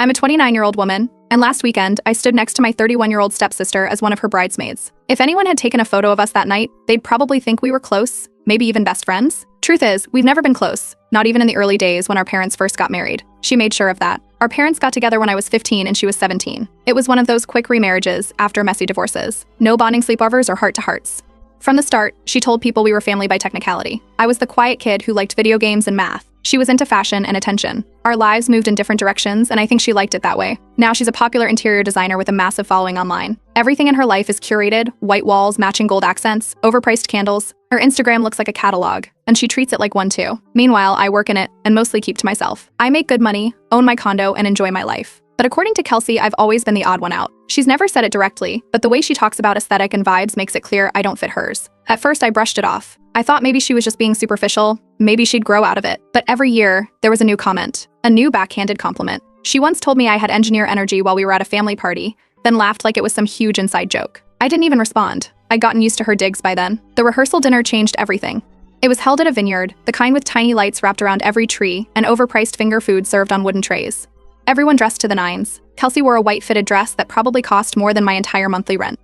I'm a 29-year-old woman, and last weekend, I stood next to my 31-year-old stepsister as one of her bridesmaids. If anyone had taken a photo of us that night, they'd probably think we were close, maybe even best friends. Truth is, we've never been close, not even in the early days when our parents first got married. She made sure of that. Our parents got together when I was 15 and she was 17. It was one of those quick remarriages after messy divorces. No bonding sleepovers or heart-to-hearts. From the start, she told people we were family by technicality. I was the quiet kid who liked video games and math. She was into fashion and attention. Our lives moved in different directions, and I think she liked it that way. Now she's a popular interior designer with a massive following online. Everything in her life is curated, white walls, matching gold accents, overpriced candles. Her Instagram looks like a catalog, and she treats it like one too. Meanwhile, I work in it and mostly keep to myself. I make good money, own my condo, and enjoy my life. But according to Kelsey, I've always been the odd one out. She's never said it directly, but the way she talks about aesthetic and vibes makes it clear I don't fit hers. At first, I brushed it off. I thought maybe she was just being superficial, maybe she'd grow out of it. But every year, there was a new comment, a new backhanded compliment. She once told me I had engineer energy while we were at a family party, then laughed like it was some huge inside joke. I didn't even respond. I'd gotten used to her digs by then. The rehearsal dinner changed everything. It was held at a vineyard, the kind with tiny lights wrapped around every tree, and overpriced finger food served on wooden trays. Everyone dressed to the nines. Kelsey wore a white fitted dress that probably cost more than my entire monthly rent.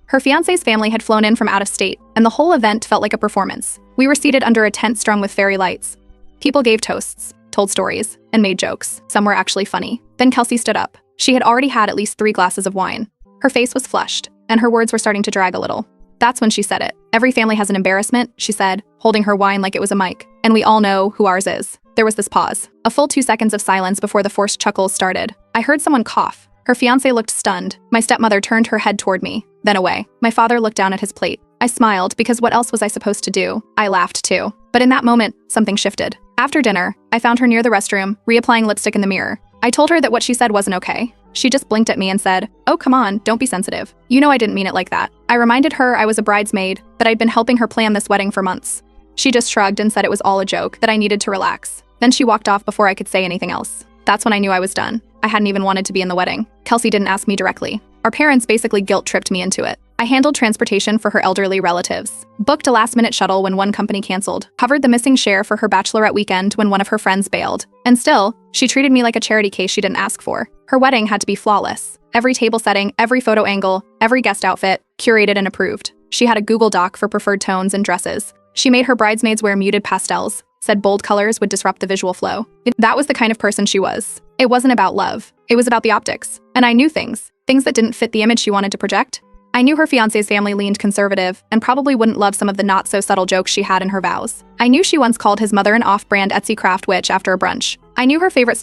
Her fiancé's family had flown in from out of state, and the whole event felt like a performance. We were seated under a tent strung with fairy lights. People gave toasts, told stories, and made jokes. Some were actually funny. Then Kelsey stood up. She had already had at least 3 glasses of wine. Her face was flushed, and her words were starting to drag a little. That's when she said it. Every family has an embarrassment, she said, holding her wine like it was a mic. And we all know who ours is. There was this pause. A full 2 seconds of silence before the forced chuckles started. I heard someone cough. Her fiancé looked stunned. My stepmother turned her head toward me, then away. My father looked down at his plate. I smiled because what else was I supposed to do? I laughed too. But in that moment, something shifted. After dinner, I found her near the restroom, reapplying lipstick in the mirror. I told her that what she said wasn't okay. She just blinked at me and said, "Oh, come on, don't be sensitive. You know I didn't mean it like that." I reminded her I was a bridesmaid, that I'd been helping her plan this wedding for months. She just shrugged and said it was all a joke, that I needed to relax. Then she walked off before I could say anything else. That's when I knew I was done. I hadn't even wanted to be in the wedding. Kelsey didn't ask me directly. Our parents basically guilt-tripped me into it. I handled transportation for her elderly relatives, booked a last-minute shuttle when one company canceled, covered the missing share for her bachelorette weekend when one of her friends bailed. And still, she treated me like a charity case she didn't ask for. Her wedding had to be flawless. Every table setting, every photo angle, every guest outfit, curated and approved. She had a Google Doc for preferred tones and dresses. She made her bridesmaids wear muted pastels, said bold colors would disrupt the visual flow. That was the kind of person she was. It wasn't about love. It was about the optics. And I knew things that didn't fit the image she wanted to project. I knew her fiancé's family leaned conservative and probably wouldn't love some of the not-so-subtle jokes she had in her vows. I knew she once called his mother an off-brand Etsy craft witch after a brunch. I knew her favorite style